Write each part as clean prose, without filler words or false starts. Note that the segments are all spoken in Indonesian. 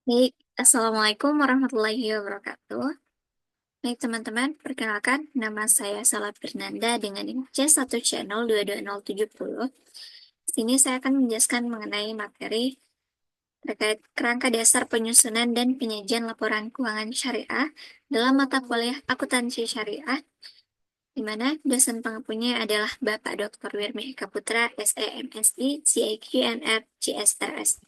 Baik, Assalamualaikum warahmatullahi wabarakatuh. Baik teman-teman, perkenalkan nama saya Salah Fernanda dengan NIM C1C022070. Di sini saya akan menjelaskan mengenai materi terkait kerangka dasar penyusunan dan penyajian laporan keuangan syariah dalam mata kuliah akuntansi syariah, di mana dosen pengampunya adalah Bapak Dr. Wirmi Eka Putra, SEMSI, CIQNR, CSRS.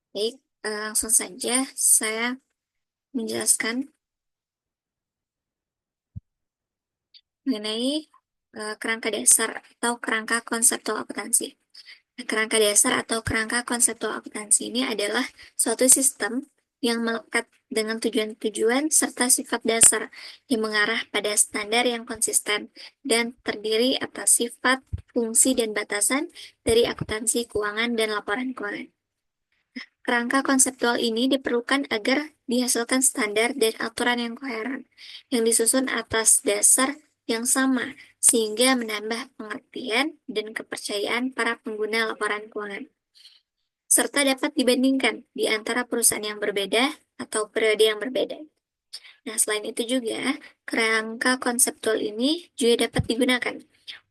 Baik, langsung saja saya menjelaskan mengenai kerangka dasar atau kerangka konseptual akuntansi. Nah, kerangka dasar atau kerangka konseptual akuntansi ini adalah suatu sistem yang melekat dengan tujuan-tujuan serta sifat dasar yang mengarah pada standar yang konsisten dan terdiri atas sifat, fungsi, dan batasan dari akuntansi keuangan dan laporan keuangan. Kerangka konseptual ini diperlukan agar dihasilkan standar dan aturan yang koheren, yang disusun atas dasar yang sama, sehingga menambah pengertian dan kepercayaan para pengguna laporan keuangan, serta dapat dibandingkan di antara perusahaan yang berbeda atau periode yang berbeda. Nah, selain itu juga, kerangka konseptual ini juga dapat digunakan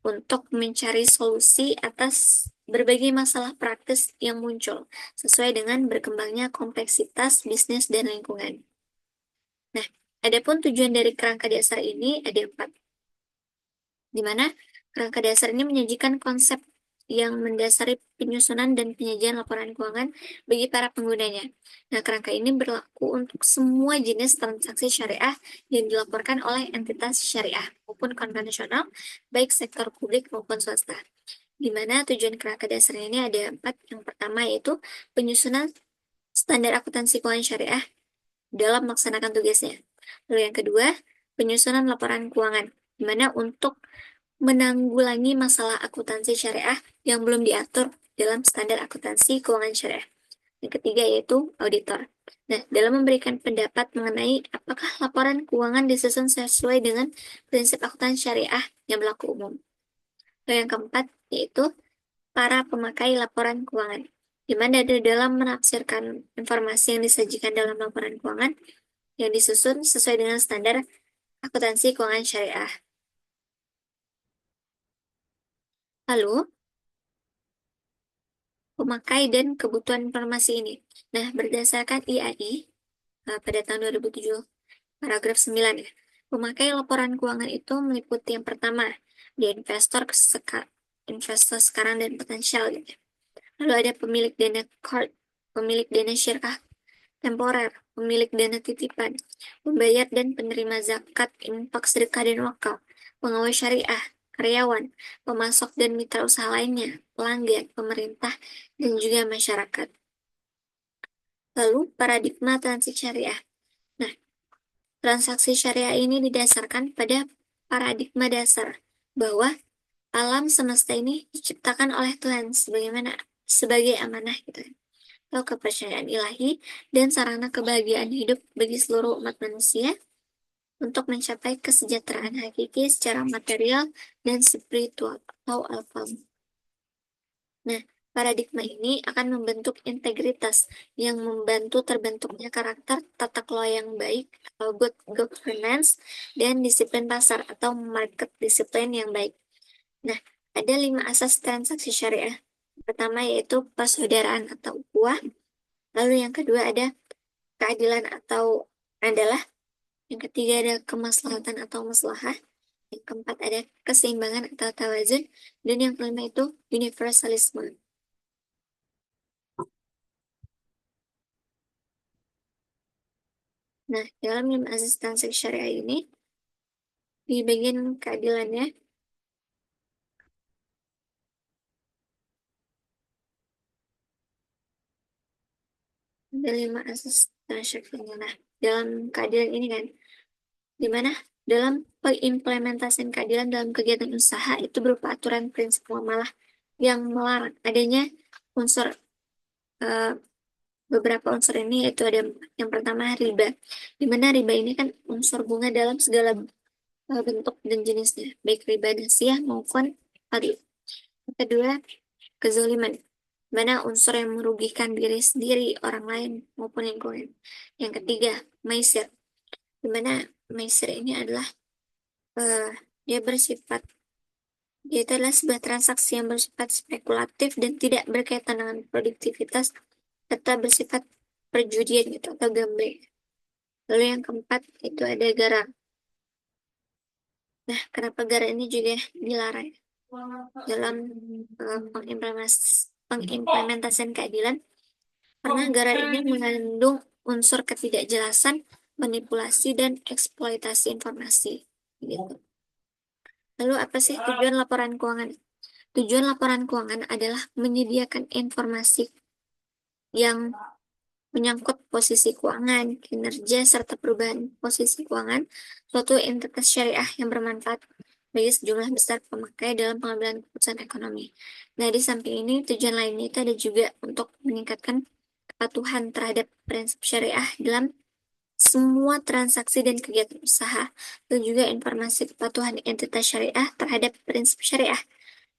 untuk mencari solusi atas berbagai masalah praktis yang muncul sesuai dengan berkembangnya kompleksitas bisnis dan lingkungan. Nah, adapun tujuan dari kerangka dasar ini ada empat, di mana kerangka dasar ini menyajikan konsep yang mendasari penyusunan dan penyajian laporan keuangan bagi para penggunanya. Nah, kerangka ini berlaku untuk semua jenis transaksi syariah yang dilaporkan oleh entitas syariah maupun konvensional, baik sektor publik maupun swasta. Di mana tujuan kerangka dasarnya ini ada empat. Yang pertama yaitu penyusunan standar akuntansi keuangan syariah dalam melaksanakan tugasnya. Lalu yang kedua, penyusunan laporan keuangan, di mana untuk menanggulangi masalah akuntansi syariah yang belum diatur dalam standar akuntansi keuangan syariah. Yang ketiga yaitu auditor. Nah, dalam memberikan pendapat mengenai apakah laporan keuangan disusun sesuai dengan prinsip akuntansi syariah yang berlaku umum. Lalu yang keempat yaitu para pemakai laporan keuangan, di mana dalam menafsirkan informasi yang disajikan dalam laporan keuangan yang disusun sesuai dengan standar akuntansi keuangan syariah. Lalu, pemakai dan kebutuhan informasi ini. Nah, berdasarkan IAI pada tahun 2007, paragraf 9 ya, pemakai laporan keuangan itu meliputi yang pertama, dia investor sekarang dan potensial gitu. Lalu ada pemilik dana core, pemilik dana syariah temporer, pemilik dana titipan, pembayar dan penerima zakat, infak, sedekah, dan wakaf, pengawal syariah, karyawan, pemasok dan mitra usaha lainnya, pelanggan, pemerintah, dan juga masyarakat. Lalu, paradigma transaksi syariah. Nah, transaksi syariah ini didasarkan pada paradigma dasar bahwa alam semesta ini diciptakan oleh Tuhan sebagai amanah gitu, atau kepercayaan ilahi dan sarana kebahagiaan hidup bagi seluruh umat manusia untuk mencapai kesejahteraan hakiki secara material dan spiritual atau alfa. Nah, paradigma ini akan membentuk integritas yang membantu terbentuknya karakter tata kelola yang baik atau good governance dan disiplin pasar atau market discipline yang baik. Nah, ada 5 asas transaksi syariah. Pertama yaitu persaudaraan atau ukhuwah. Lalu yang kedua ada keadilan atau adalah. Yang ketiga ada kemaslahatan atau maslahah. Yang keempat ada keseimbangan atau tawazun. Dan yang kelima itu universalisme. Nah, dalam 5 asas transaksi syariah ini, di bagian keadilannya, ada 5 asas transaksi. Nah, dalam keadilan ini kan, di mana dalam pengimplementasian keadilan dalam kegiatan usaha itu berupa aturan prinsip muamalah yang melarang adanya unsur eh, beberapa unsur ini, yaitu ada yang pertama riba, di mana riba ini kan unsur bunga dalam segala bentuk dan jenisnya, baik riba nasiah maupun fadl. Yang kedua, kezaliman. mana unsur yang merugikan diri sendiri, orang lain, maupun lingkungan. Yang ketiga, maisir, di mana maisir ini adalah eh, dia bersifat dia itu adalah sebuah transaksi yang bersifat spekulatif dan tidak berkaitan dengan produktivitas serta bersifat perjudian gitu atau gambling. Lalu yang keempat itu ada gara. Nah, kenapa gara ini juga dilarang dalam pengimplementasian keadilan? Karena gara ini mengandung unsur ketidakjelasan, manipulasi, dan eksploitasi informasi. Gitu. Lalu apa sih tujuan laporan keuangan? Tujuan laporan keuangan adalah menyediakan informasi yang menyangkut posisi keuangan, kinerja, serta perubahan posisi keuangan suatu entitas syariah yang bermanfaat bagi sejumlah besar pemakai dalam pengambilan keputusan ekonomi. Nah, di samping ini, tujuan lainnya itu ada juga untuk meningkatkan kepatuhan terhadap prinsip syariah dalam semua transaksi dan kegiatan usaha, dan juga informasi kepatuhan entitas syariah terhadap prinsip syariah.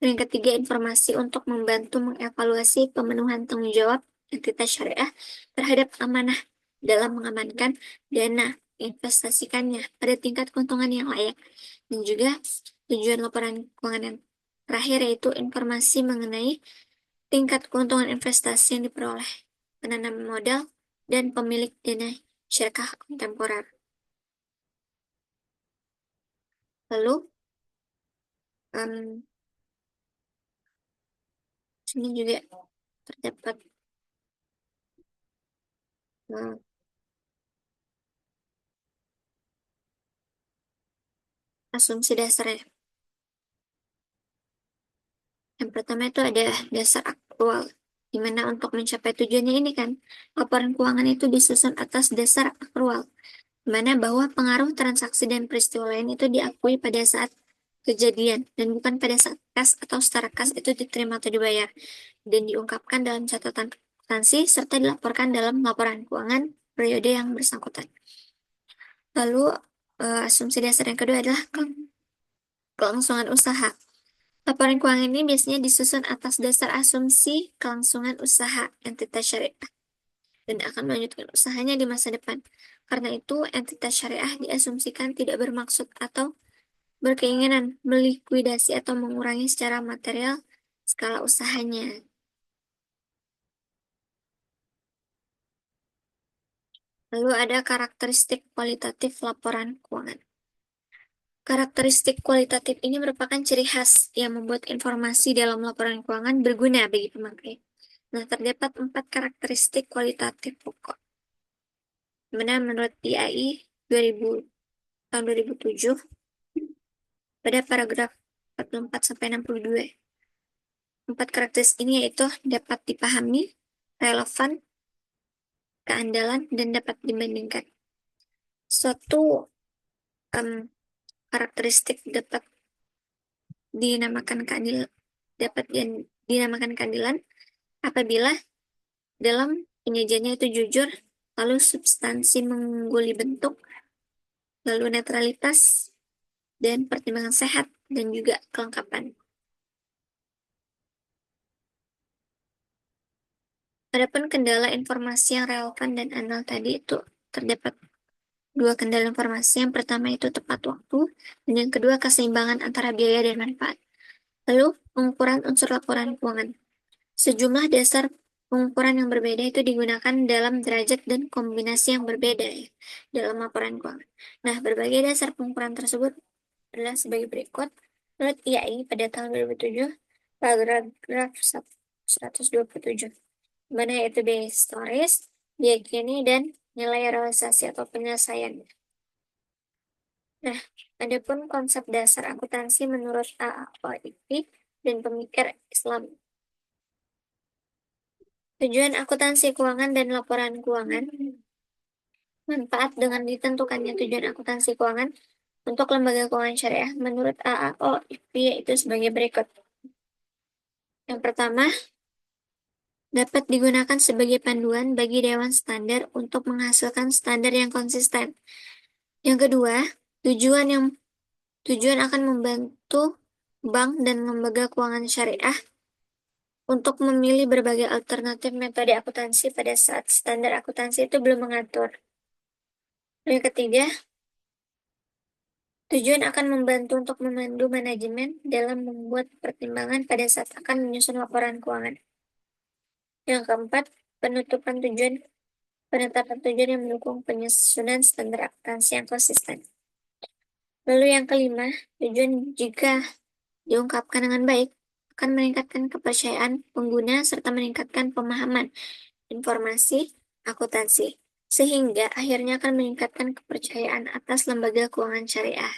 Dan yang ketiga, informasi untuk membantu mengevaluasi pemenuhan tanggung jawab entitas syariah terhadap amanah dalam mengamankan dana investasikannya pada tingkat keuntungan yang layak. Dan juga tujuan laporan keuangan yang terakhir yaitu informasi mengenai tingkat keuntungan investasi yang diperoleh penanam modal dan pemilik dana syariah kontemporer. Lalu, sini juga terdapat em, asumsi dasarnya. Yang pertama itu ada dasar aktual, di mana untuk mencapai tujuannya ini kan, laporan keuangan itu disusun atas dasar aktual, di mana bahwa pengaruh transaksi dan peristiwa lain itu diakui pada saat kejadian, dan bukan pada saat kas atau setara kas itu diterima atau dibayar, dan diungkapkan dalam catatan akuntansi, serta dilaporkan dalam laporan keuangan periode yang bersangkutan. Lalu, asumsi dasar yang kedua adalah kelangsungan usaha. Laporan keuangan ini biasanya disusun atas dasar asumsi kelangsungan usaha entitas syariah dan akan melanjutkan usahanya di masa depan. Karena itu, entitas syariah diasumsikan tidak bermaksud atau berkeinginan melikuidasi atau mengurangi secara material skala usahanya. Lalu ada karakteristik kualitatif laporan keuangan. Karakteristik kualitatif ini merupakan ciri khas yang membuat informasi dalam laporan keuangan berguna bagi pemakai. Nah, terdapat 4 karakteristik kualitatif pokok. Mana menurut IAI 2000, tahun 2007 pada paragraf 44 sampai 62. 4 karakteristik ini yaitu dapat dipahami, relevan, keandalan, dan dapat dibandingkan. Suatu karakteristik dapat dinamakan keadilan dinamakan keadilan apabila dalam penyajiannya itu jujur, lalu substansi mengungguli bentuk, lalu netralitas, dan pertimbangan sehat, dan juga kelengkapan. Adapun kendala informasi yang relevan dan andal tadi itu terdapat 2 kendala informasi. Yang pertama itu tepat waktu, dan yang kedua keseimbangan antara biaya dan manfaat. Lalu, pengukuran unsur laporan keuangan. Sejumlah dasar pengukuran yang berbeda itu digunakan dalam derajat dan kombinasi yang berbeda ya, dalam laporan keuangan. Nah, berbagai dasar pengukuran tersebut adalah sebagai berikut. Menurut IAI pada tahun 2007, paragraf 127, mana yaitu biaya historis, biaya kini, dan nilai realisasi atau penyelesaian. Nah, adapun konsep dasar akuntansi menurut AAOIP dan pemikir Islam. Tujuan akuntansi keuangan dan laporan keuangan. Manfaat dengan ditentukannya tujuan akuntansi keuangan untuk lembaga keuangan syariah menurut AAOIP yaitu sebagai berikut. Yang pertama, dapat digunakan sebagai panduan bagi dewan standar untuk menghasilkan standar yang konsisten. Yang kedua, tujuan akan membantu bank dan lembaga keuangan syariah untuk memilih berbagai alternatif metode akuntansi pada saat standar akuntansi itu belum mengatur. Yang ketiga, tujuan akan membantu untuk memandu manajemen dalam membuat pertimbangan pada saat akan menyusun laporan keuangan. Yang keempat, penutupan tujuan, penetapan tujuan yang mendukung penyusunan standar akuntansi yang konsisten. Lalu yang kelima, tujuan jika diungkapkan dengan baik akan meningkatkan kepercayaan pengguna serta meningkatkan pemahaman informasi akuntansi, sehingga akhirnya akan meningkatkan kepercayaan atas lembaga keuangan syariah.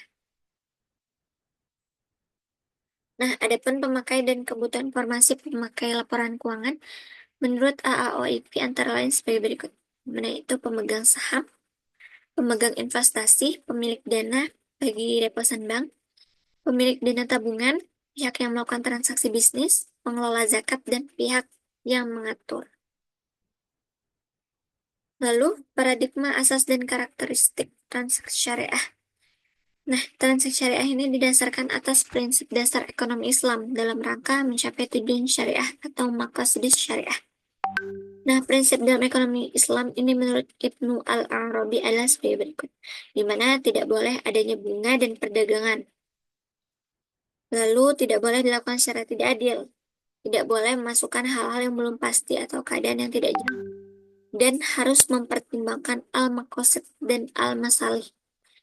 Nah, adapun pemakai dan kebutuhan informasi pemakai laporan keuangan menurut AAOIP antara lain sebagai berikut. Mana itu pemegang saham, pemegang investasi, pemilik dana bagi deposan bank, pemilik dana tabungan, pihak yang melakukan transaksi bisnis, pengelola zakat, dan pihak yang mengatur. Lalu, paradigma asas dan karakteristik transaksi syariah. Nah, transaksi syariah ini didasarkan atas prinsip dasar ekonomi Islam dalam rangka mencapai tujuan syariah atau maqasid syariah. Nah, prinsip dalam ekonomi Islam ini menurut Ibnu Al-Arabi adalah sebagai berikut, di mana tidak boleh adanya bunga dan perdagangan. Lalu, tidak boleh dilakukan secara tidak adil. Tidak boleh memasukkan hal-hal yang belum pasti atau keadaan yang tidak jelas. Dan harus mempertimbangkan al-maqasid dan al-masalih,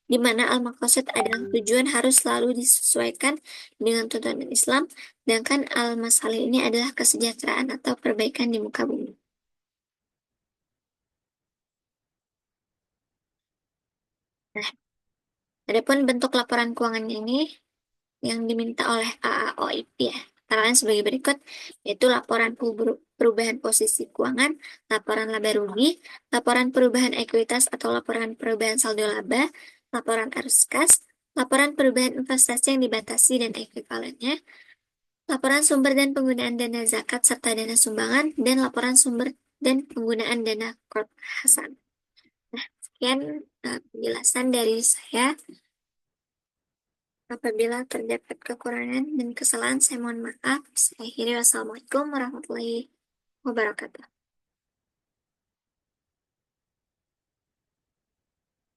di mana al-maqasid adalah tujuan harus selalu disesuaikan dengan tuntunan Islam, sedangkan al-masalih ini adalah kesejahteraan atau perbaikan di muka bumi. Nah, adapun bentuk laporan keuangan ini yang diminta oleh AAOIP ya, antara lain sebagai berikut, yaitu laporan perubahan posisi keuangan, laporan laba rugi, laporan perubahan ekuitas atau laporan perubahan saldo laba, laporan arus kas, laporan perubahan investasi yang dibatasi dan ekuivalennya, laporan sumber dan penggunaan dana zakat serta dana sumbangan, dan laporan sumber dan penggunaan dana Hasan. Nah, sekian penjelasan dari saya. Apabila terdapat kekurangan dan kesalahan, saya mohon maaf. Saya akhiri. Wassalamualaikum warahmatullahi wabarakatuh.